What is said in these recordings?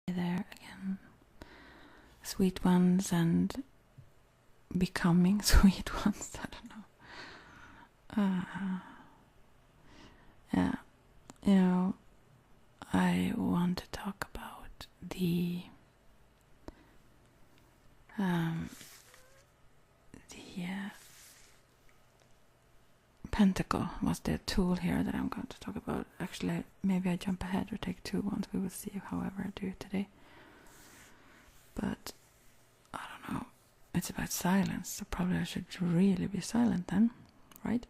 there again. Sweet ones and becoming sweet ones. I don't know. Yeah, you know, I want to talk about the Pentacle was the tool here that I'm going to talk about. Actually, maybe I jump ahead or take two ones. We will see however I do it today. But I don't know. It's about silence, so probably I should really be silent then, right?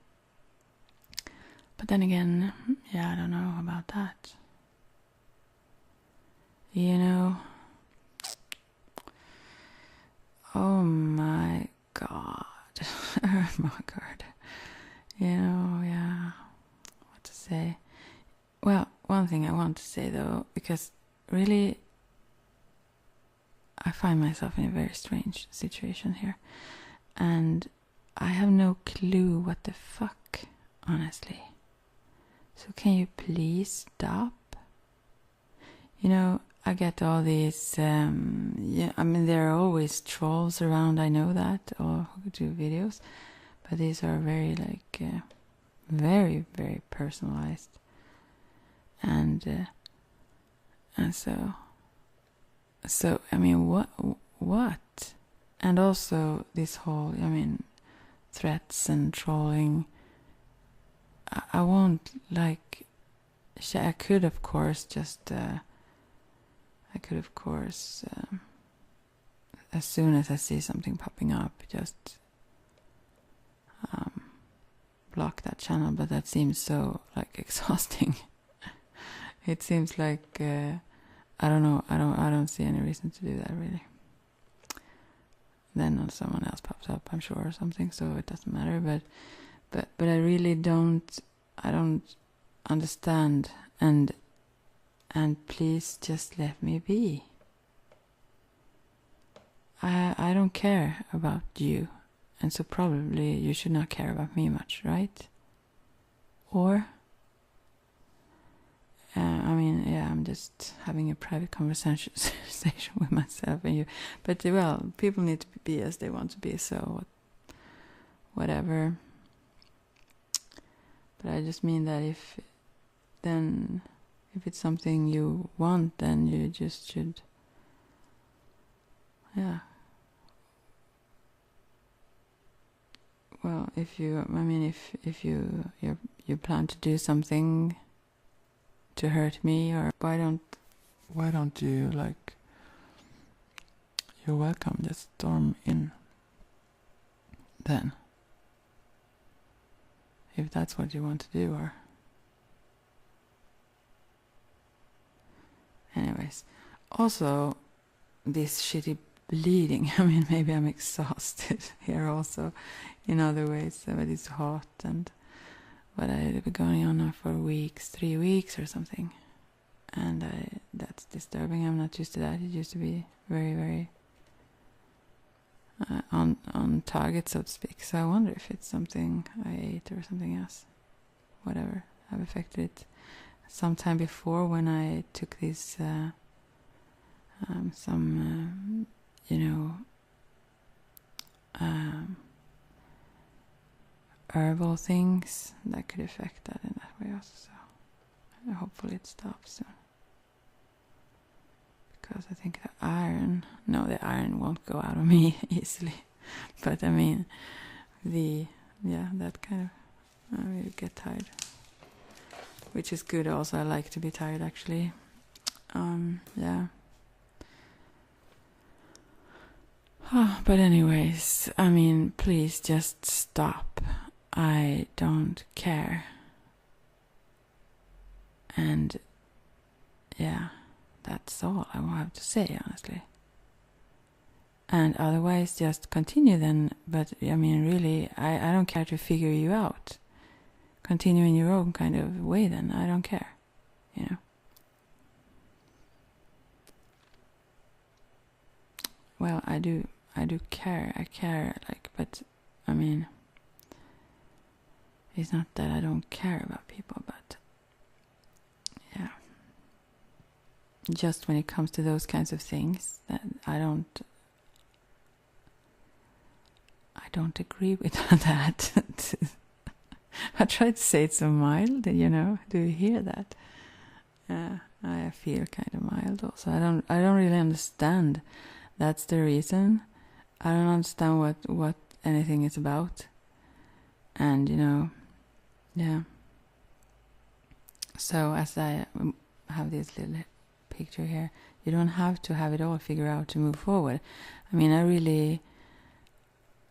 But then again, yeah, I don't know about that. You know, oh my god. Oh my god. You know, yeah, what to say. Well, one thing I want to say though, because really I find myself in a very strange situation here. And I have no clue what the fuck, honestly. So can you please stop? You know, I get all these, I mean, there are always trolls around, I know that, or who do videos. But these are very, like, very, very personalized. And so, I mean, what? And also this whole, I mean, threats and trolling. I won't, like, I could, of course, just, as soon as I see something popping up, just block that channel, but that seems so, like, exhausting. It seems like, I don't know, I don't see any reason to do that, really. Then someone else pops up, I'm sure, or something, so it doesn't matter, but I really don't understand, and please just let me be. I don't care about you, and so probably you should not care about me much, right? Or, I mean, yeah, I'm just having a private conversation with myself and you, but well, people need to be as they want to be, so whatever. But I just mean that if it's something you want, then you just should, yeah. Well, if you plan to do something to hurt me, or why don't you, like, you're welcome, just storm in then, if that's what you want to do. Or anyways, also this shitty bleeding, I mean, maybe I'm exhausted here also in other ways, but it's hot, and but I've been going on now for 3 weeks or something, and that's disturbing. I'm not used to that. It used to be very, very on target, so to speak. So I wonder if it's something I ate or something else, whatever have affected it. Sometime before, when I took these herbal things, that could affect that in that way also. So hopefully it stops soon, because I think the iron won't go out of me easily, but I mean that kind of, I will get tired, which is good also. I like to be tired, actually. Yeah. But anyways, I mean, please just stop. I don't care. And yeah, that's all I have to say, honestly. And otherwise, just continue then. But I mean, really, I don't care to figure you out. Continue in your own kind of way then. I don't care, you know. Well, I do care. I care, like, but I mean, it's not that I don't care about people, but yeah. just when it comes to those kinds of things, that I don't agree with that. I tried to say it so mild, do you hear that? I feel kind of mild also. I don't really understand. That's the reason. I don't understand what anything is about. And yeah. So as I have this little picture here, you don't have to have it all figured out to move forward. I mean,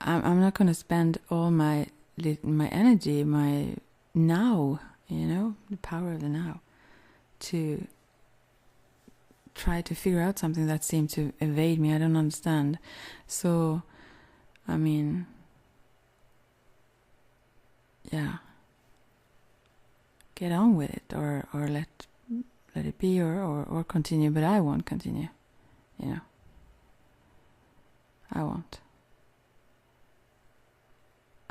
I'm not going to spend all my energy, my now, the power of the now, to try to figure out something that seems to evade me. I don't understand. So, I mean, yeah, get on with it, or let it be, or continue. But I won't continue. I won't.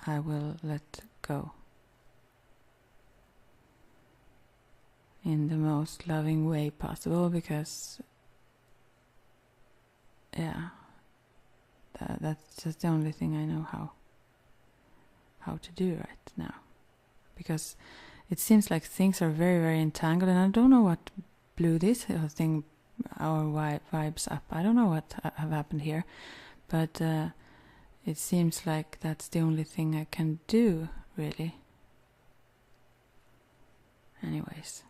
I will let go in the most loving way possible, because that's just the only thing I know how to do right now, because it seems like things are very, very entangled, and I don't know what blew this thing, our vibes up. I don't know what have happened here, but it seems like that's the only thing I can do, really. Anyways,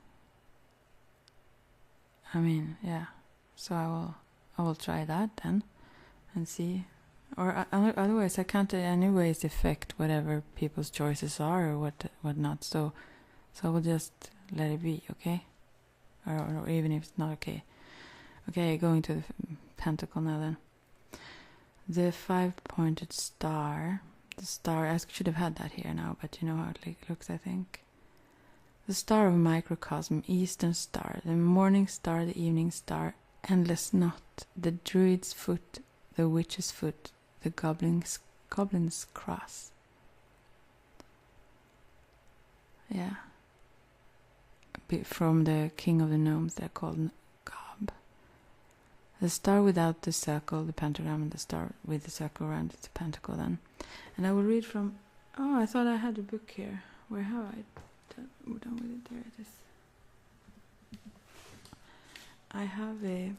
I mean, yeah. So I will try that then, and see. Or otherwise, I can't anyways affect whatever people's choices are, or what not. So I will just let it be, okay? Or even if it's not okay. Okay, going to the Pentacle now then. The 5-pointed star. The star, I should have had that here now, but you know how it looks, I think. The star of microcosm, eastern star, the morning star, the evening star, endless knot, the druid's foot, the witch's foot, the goblin's cross. Yeah. From the king of the gnomes, they're called gob. The star without the circle, the pentagram, and the star with the circle around it, the pentacle then. And I will read from... Oh, I thought I had a book here. Where have I done with it? There it is. I have a...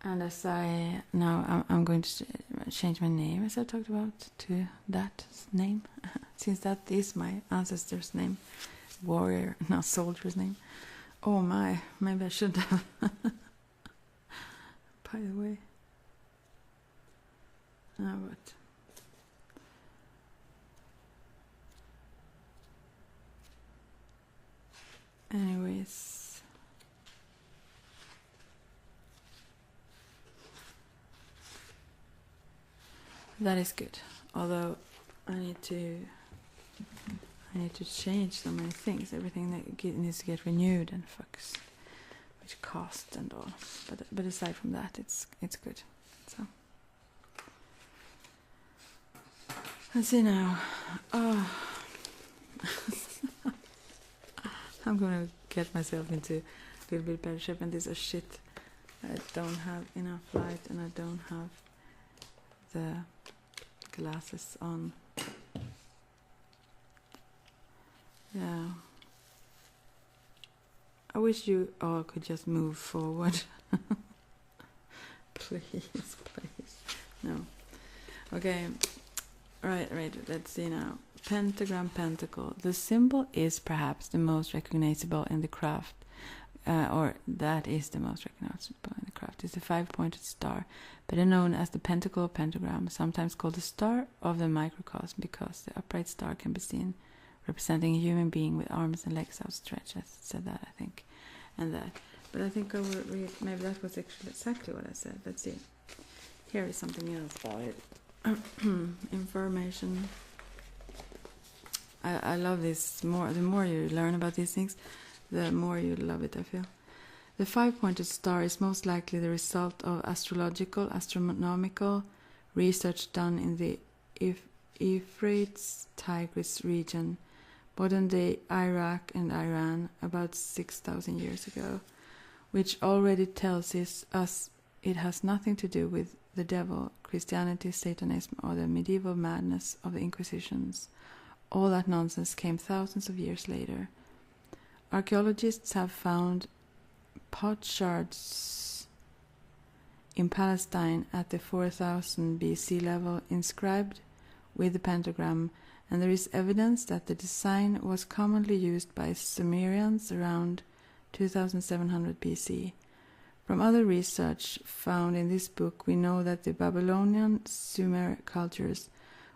And as I'm going to change my name, as I talked about, to that name, since that is my ancestor's name, warrior, not soldier's name. Oh my, maybe I should have. By the way. But anyways, that is good. Although I need to change so many things. Everything that needs to get renewed and focus, which cost and all. But aside from that, it's good. So let's see now. Oh. I'm gonna get myself into a little bit better shape, and this is shit. I don't have enough light, and I don't have the glasses on. Yeah. I wish you all could just move forward. Please. No. Okay. Right. Let's see now. Pentagram, pentacle. The symbol is perhaps the most recognizable in the craft, or that is the most recognizable in the craft. It's a 5-pointed star, better known as the pentacle or pentagram, sometimes called the star of the microcosm, because the upright star can be seen representing a human being with arms and legs outstretched. I said that, I think, and that. But I think I will read. Maybe that was actually exactly what I said. Let's see. Here is something else about it. Information. I love this more. The more you learn about these things, the more you love it, I feel. The 5-pointed star is most likely the result of astronomical research done in the Euphrates Tigris region modern-day Iraq and Iran, about 6,000 years ago, which already tells us it has nothing to do with the devil, Christianity, Satanism, or the medieval madness of the Inquisitions. All that nonsense came thousands of years later. Archaeologists have found potsherds in Palestine at the 4000 BC level inscribed with the pentagram, and there is evidence that the design was commonly used by Sumerians around 2700 BC. From other research found in this book, we know that the Babylonian Sumer cultures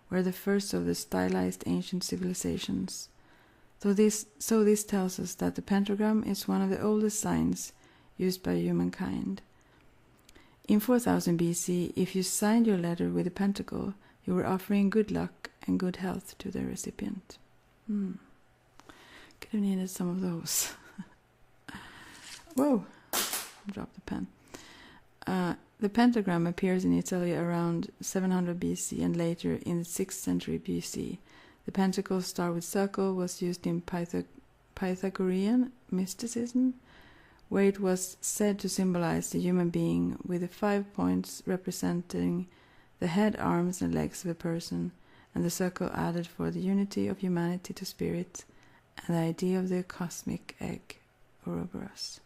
were the first of the stylized ancient civilizations. So this tells us that the pentagram is one of the oldest signs used by humankind. In 4000 BC, if you signed your letter with a pentacle, you were offering good luck and good health to the recipient. Could have needed some of those. Whoa! Dropped the pen. The pentagram appears in Italy around 700 BC and later in the 6th century BC. The pentacle star with circle was used in Pythagorean mysticism, where it was said to symbolize the human being, with the 5 points representing the head, arms, and legs of a person, and the circle added for the unity of humanity to spirit, and the idea of the cosmic egg, Ouroboros.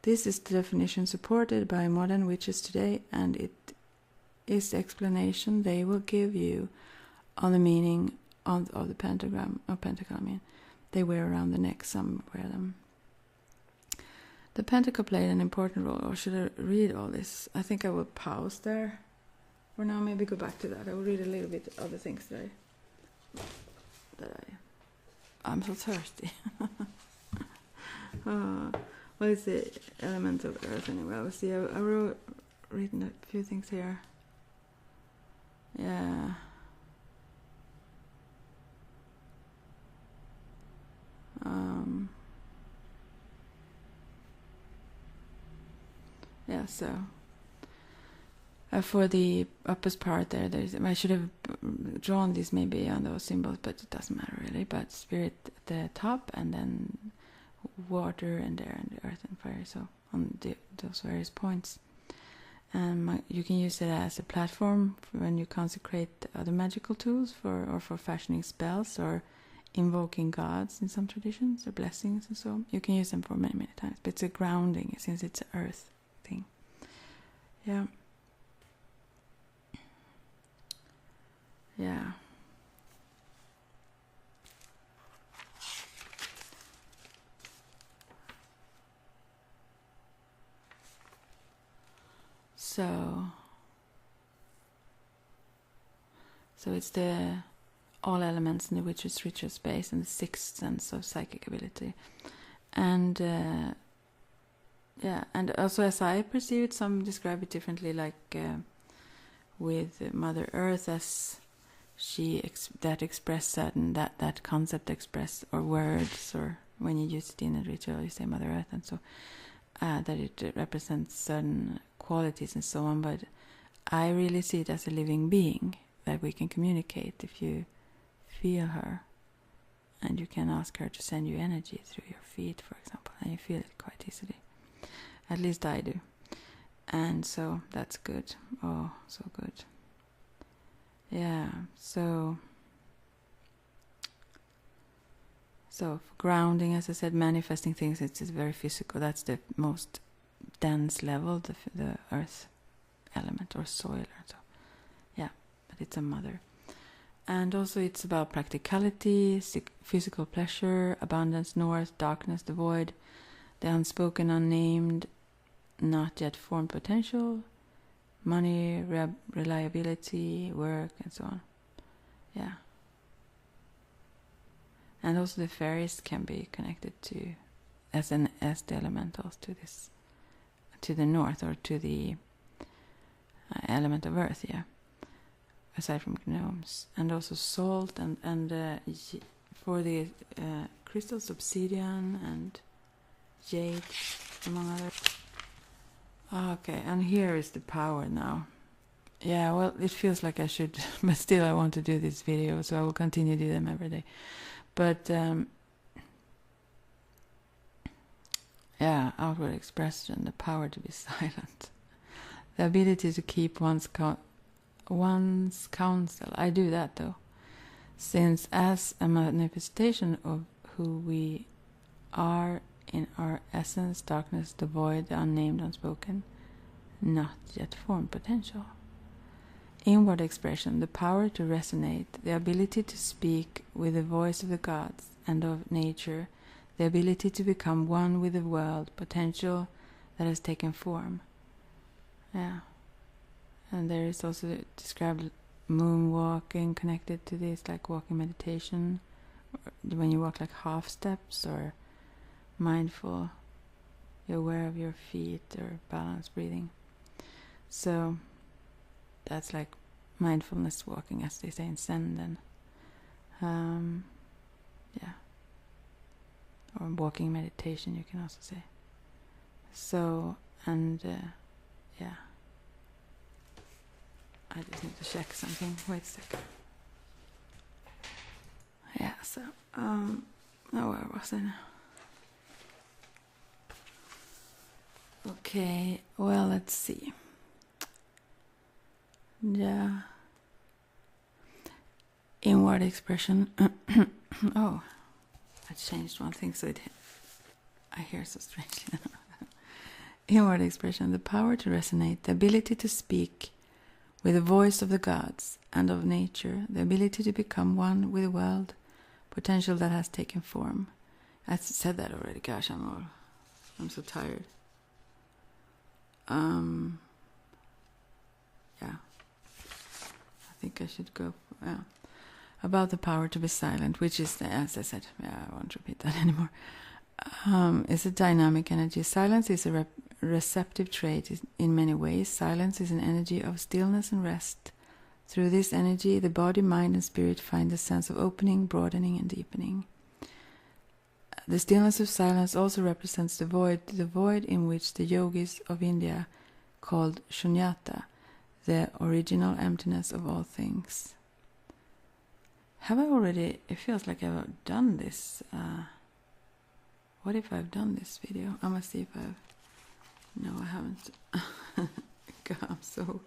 This is the definition supported by modern witches today, and it is the explanation they will give you on the meaning of the pentagram, or pentacle, they wear around the neck, some wear them. The pentacle played an important role, or should I read all this? I think I will pause there. For now, maybe go back to that. I will read a little bit of other things I'm so thirsty. What is the element of earth anyway? Let's see, I wrote written a few things here. Yeah. Yeah, so for the upper part there, I should have drawn this maybe on those symbols, but it doesn't matter really. But spirit at the top, and then water and air and earth and fire, so on those various points. You can use it as a platform when you consecrate other magical tools for fashioning spells or invoking gods in some traditions, or blessings and so on. You can use them for many times, but it's a grounding since it's an earth thing. Yeah. So it's the all elements in the witch's ritual space and the sixth sense of psychic ability. And and also as I perceive it, some describe it differently, like with Mother Earth as she that express certain that concept express, or words, or when you use it in a ritual you say Mother Earth, and so that it represents certain qualities and so on. But I really see it as a living being that we can communicate if you feel her, and you can ask her to send you energy through your feet, for example, and you feel it quite easily. At least I do. And so that's good. Oh, so good. Yeah, so for grounding, as I said, manifesting things, it's very physical. That's the most dense level, the earth element or soil, or so. Yeah, but it's a mother. And also it's about practicality, physical pleasure, abundance, north, darkness, the void, the unspoken, unnamed, not yet formed potential, money, reliability, work, and so on. Yeah. And also the fairies can be connected to, as the elementals, to this, to the north, or to the element of earth, yeah. Aside from gnomes. And also salt, and for the crystals, obsidian and jade, among others. Okay, and here is the power now. Yeah, well, it feels like I should, but still I want to do this video, so I will continue to do them every day. But outward expression, the power to be silent, the ability to keep one's counsel. I do that though, since as a manifestation of who we are in our essence, darkness, the void, the unnamed, unspoken, not yet formed potential. Inward expression, the power to resonate, the ability to speak with the voice of the gods and of nature, the ability to become one with the world, potential that has taken form. Yeah. And there is also described moonwalking connected to this, like walking meditation, when you walk like half steps, or mindful, you're aware of your feet, or balanced breathing. So that's like mindfulness walking, as they say in Zen then. Or walking meditation, you can also say. So, and I just need to check something. Wait a second. Yeah, so, where was I now? Okay, well, let's see. Yeah. Inward expression. Oh, I changed one thing, so I hear so strangely. Inward expression, the power to resonate, the ability to speak with the voice of the gods and of nature, the ability to become one with the world, potential that has taken form. I said that already. Gosh, I'm so tired. I think I should go. About the power to be silent, which is, as I said, I won't repeat that anymore. Is a dynamic energy. Silence is a receptive trait in many ways. Silence is an energy of stillness and rest. Through this energy, the body, mind, and spirit find a sense of opening, broadening, and deepening. The stillness of silence also represents the void in which the yogis of India called shunyata, the original emptiness of all things. Have I already... It feels like I've done this. What if I've done this video? I must see if I've... No, I haven't. God, I'm so...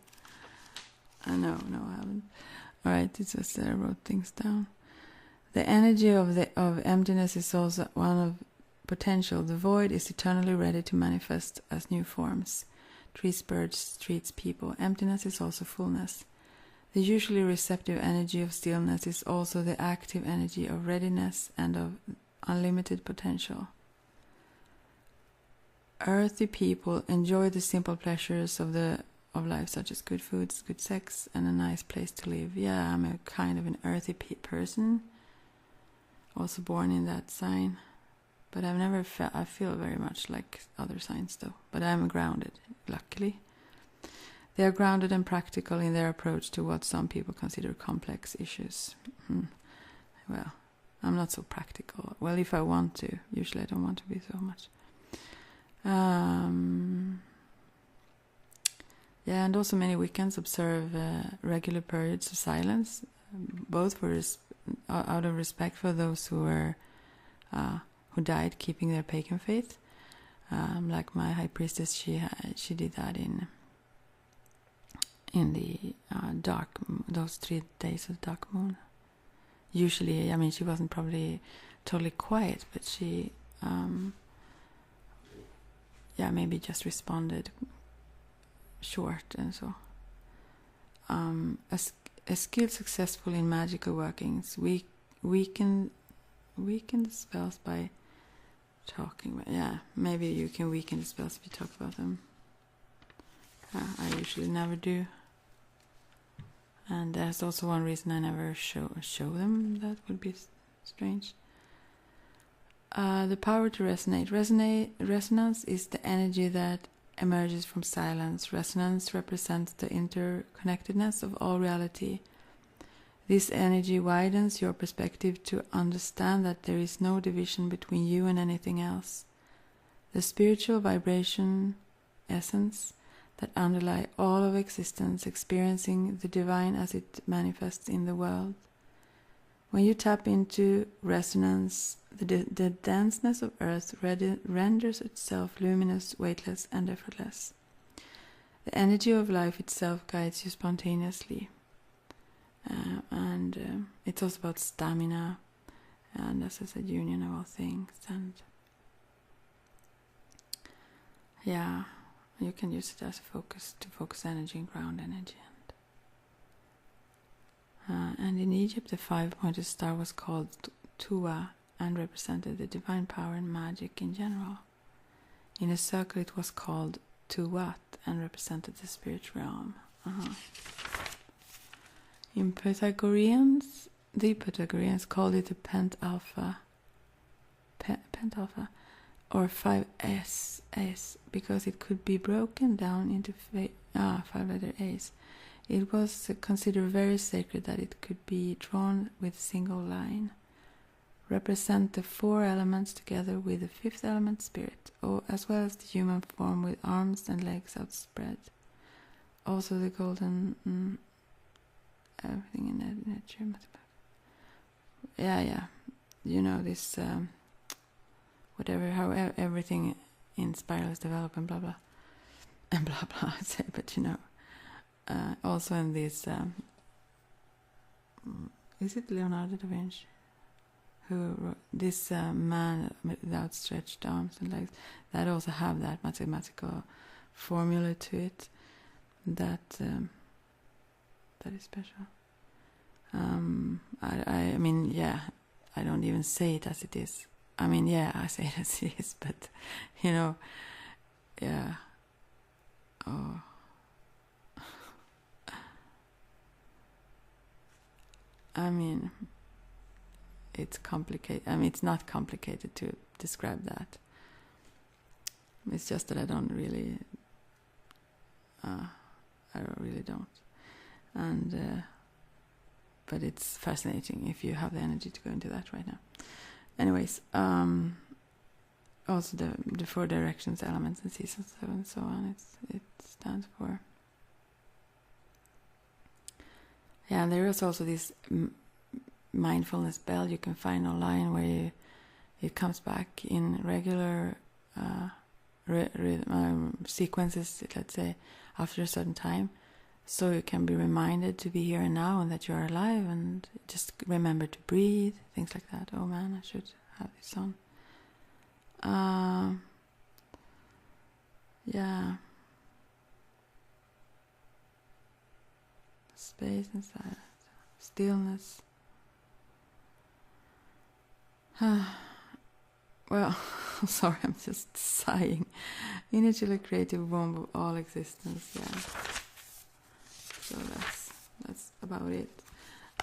No, I haven't. Alright, it's just that I wrote things down. The energy of emptiness is also one of potential. The void is eternally ready to manifest as new forms. Trees, birds, streets, people. Emptiness is also fullness. The usually receptive energy of stillness is also the active energy of readiness and of unlimited potential. Earthy people enjoy the simple pleasures of life, such as good foods, good sex, and a nice place to live. Yeah, I'm a kind of an earthy person. Also born in that sign. But I've never felt... I feel very much like other signs, though. But I'm grounded, luckily. They are grounded and practical in their approach to what some people consider complex issues. Well, I'm not so practical. Well, if I want to. Usually I don't want to be so much. And also many Wiccans observe regular periods of silence, both out of respect for those who died keeping their pagan faith. Like my high priestess, she did that in the those 3 days of dark moon. Usually, I mean, she wasn't probably totally quiet, but she, maybe just responded short and so. A skill successful in magical workings, weaken the spells by talking. Maybe you can weaken the spells if you talk about them. I usually never do. And there's also one reason I never show them. That would be strange. The power to resonate. Resonance is the energy that emerges from silence. Resonance represents the interconnectedness of all reality. This energy widens your perspective to understand that there is no division between you and anything else. The spiritual vibration essence that underlie all of existence, experiencing the divine as it manifests in the world. When you tap into resonance, the denseness of Earth renders itself luminous, weightless, and effortless. The energy of life itself guides you spontaneously. And it's also about stamina, and as I said, union of all things. And yeah, you can use it as a focus, to focus energy and ground energy. And in Egypt, the five-pointed star was called Tua and represented the divine power and magic in general. In a circle, it was called Tuat and represented the spirit realm. In Pythagoreans, the Pythagoreans called it the Pentalpha, or 5S, because it could be broken down into 5-letter A's. It was considered very sacred that it could be drawn with a single line. Represent the 4 elements together with the 5th element, spirit, as well as the human form with arms and legs outspread. Also the golden everything in nature. Yeah. You know this whatever, how everything in spirals develop and blah blah and blah blah. I say, but you know. Also in this, is it Leonardo da Vinci who wrote this man with outstretched arms and legs? That also have that mathematical formula to it. That is special. I mean, yeah, I don't even say it as it is. I mean, yeah, I say it as it is, but you know, yeah. Oh. I mean, it's complicated. I mean, it's not complicated to describe that. It's just that I really don't. And but it's fascinating if you have the energy to go into that right now. Anyways, also the 4 directions, elements, and seasons, and so on. It stands for. Yeah, and there is also this mindfulness bell you can find online where it comes back in regular sequences, let's say, after a certain time. So you can be reminded to be here and now and that you are alive, and just remember to breathe, things like that. Oh man, I should have this on. Yeah. Space and silence, stillness. Well, I'm sorry, I'm just sighing. Initially creative womb of all existence, yeah. So that's about it.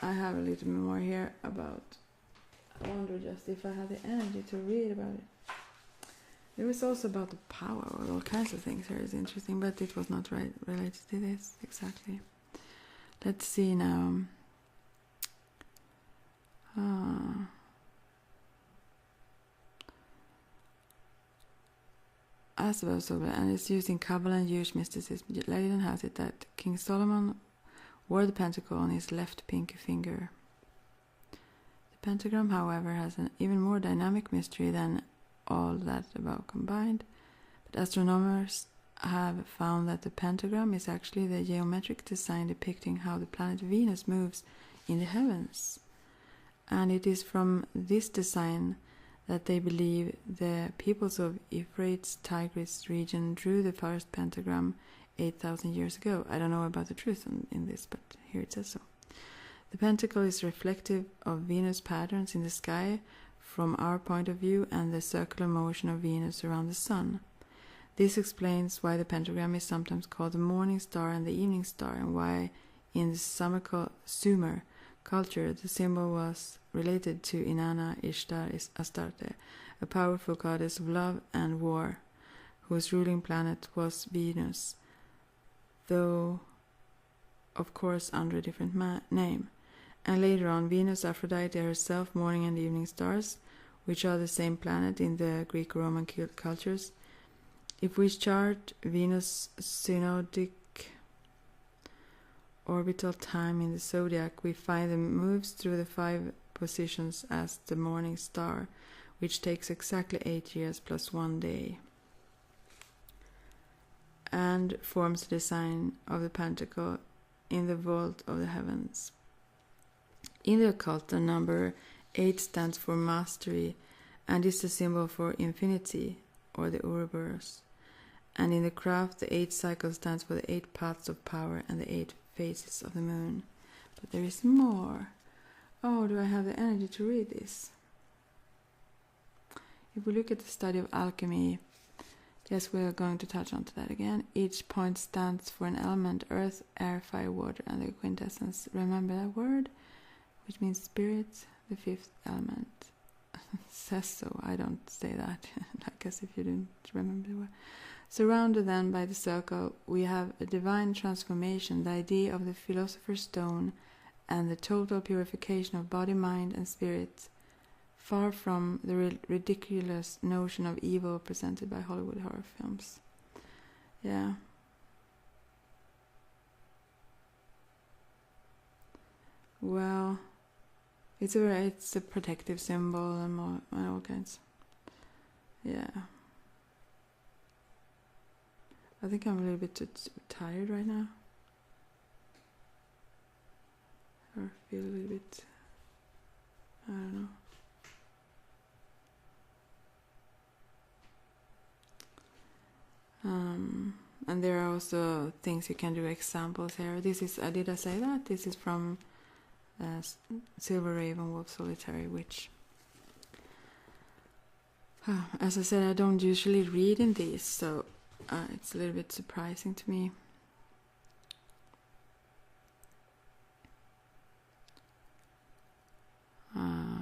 I have a little more here about, I wonder just if I had the energy to read about it. There was also about the power of all kinds of things here. It's interesting, but it was not related to this exactly. Let's see now. I suppose so, and it's used in Kabbalah and Jewish mysticism. Legend has it that King Solomon wore the pentacle on his left pinky finger. The pentagram, however, has an even more dynamic mystery than all that above combined. But astronomers have found that the pentagram is actually the geometric design depicting how the planet Venus moves in the heavens. And it is from this design that they believe the peoples of Euphrates Tigris region drew the first pentagram 8,000 years ago. I don't know about the truth in this, but here it says so. The pentacle is reflective of Venus patterns in the sky from our point of view and the circular motion of Venus around the sun. This explains why the pentagram is sometimes called the morning star and the evening star, and why in the Sumer culture the symbol was related to Inanna Ishtar Astarte, a powerful goddess of love and war, whose ruling planet was Venus, though of course under a different name. And later on, Venus, Aphrodite herself, morning and evening stars, which are the same planet in the Greek-Roman cultures. If we chart Venus' synodic orbital time in the zodiac, we find the moves through the 5 positions as the morning star, which takes exactly 8 years plus 1 day, and forms the design of the Pentacle in the vault of the heavens. In the occult, the number 8 stands for mastery and is the symbol for infinity, or the Ouroboros. And in the craft, the 8 cycle stands for the 8 paths of power and the 8 phases of the moon. But there is more. Oh, do I have the energy to read this? If we look at the study of alchemy, yes, we are going to touch on to that again. Each point stands for an element: earth, air, fire, water, and the quintessence. Remember that word? Which means spirit, the 5th element. Says so, I don't say that. I guess if you didn't remember the word. Surrounded then by the circle, we have a divine transformation, the idea of the philosopher's stone, and the total purification of body, mind, and spirit, far from the ridiculous notion of evil presented by Hollywood horror films. Yeah. Well, it's a protective symbol and all kinds. Yeah. I think I'm a little bit too tired right now. Or feel a little bit, I don't know. And there are also things you can do, examples here. This is, did I say that? This is from Silver Raven Wolf Solitary Witch. As I said, I don't usually read in these, so it's a little bit surprising to me.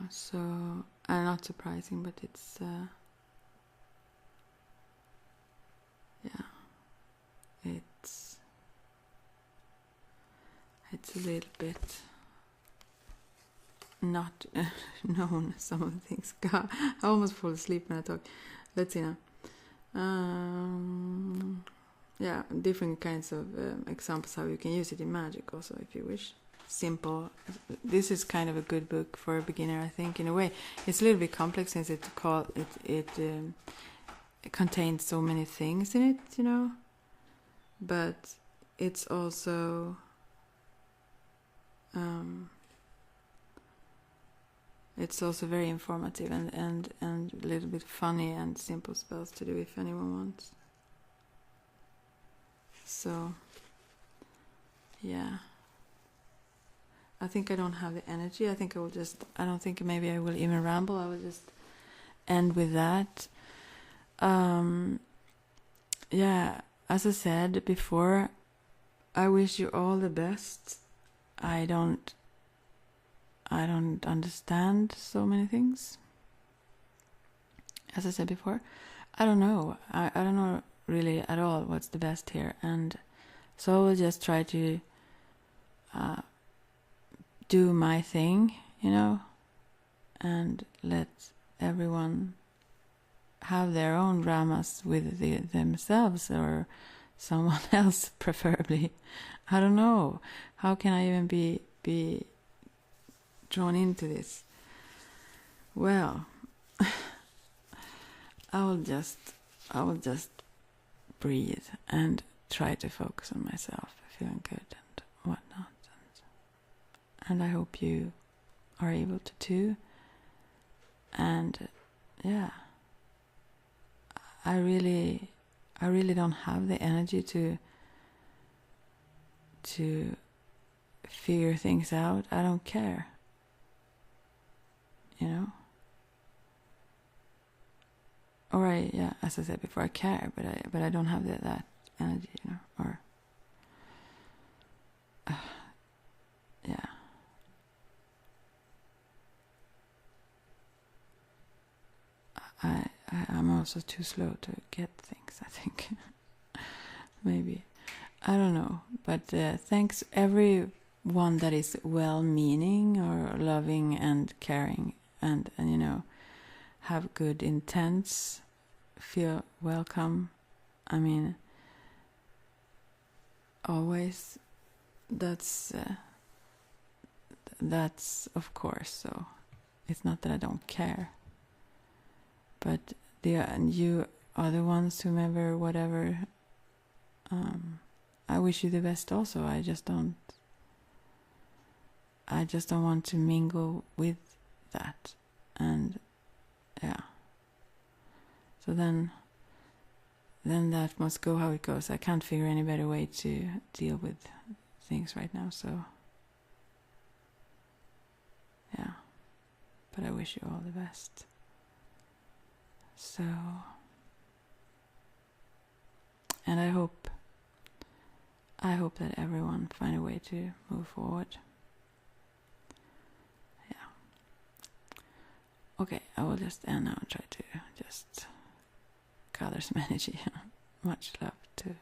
So, not surprising, but it's, yeah, it's a little bit not known, some of the things. God, I almost fall asleep when I talk. Let's see now. Yeah, different kinds of examples how you can use it in magic also, if you wish. Simple. This is kind of a good book for a beginner, I think, in a way. It's a little bit complex since it contains so many things in it, you know. But it's also very informative and a little bit funny and simple spells to do if anyone wants. So, yeah. I think I don't have the energy. I don't think maybe I will even ramble. I will just end with that. Yeah, as I said before, I wish you all the best. I don't understand so many things. As I said before, I don't know. I don't know really at all what's the best here. And so I will just try to do my thing, you know, and let everyone have their own dramas with themselves or someone else, preferably. I don't know. How can I even be drawn into this? Well, I will just breathe and try to focus on myself, feeling good and whatnot. And I hope you are able to too. And yeah, I really don't have the energy to figure things out. I don't care, you know. Or as I said before, I care, but I don't have that energy, you know. Or yeah. I'm also too slow to get things, I think. Maybe. I don't know. But thanks everyone that is well-meaning or loving and caring and you know, have good intents. Feel welcome. I mean, always. That's of course so. It's not that I don't care, but you are the ones, whomever, whatever. I wish you the best also. I just don't want to mingle with that. And yeah, so then that must go how it goes. I can't figure any better way to deal with things right now, so yeah, but I wish you all the best. So, and I hope that everyone find a way to move forward. Yeah. Okay, I will just end now and try to just gather some energy. Much love to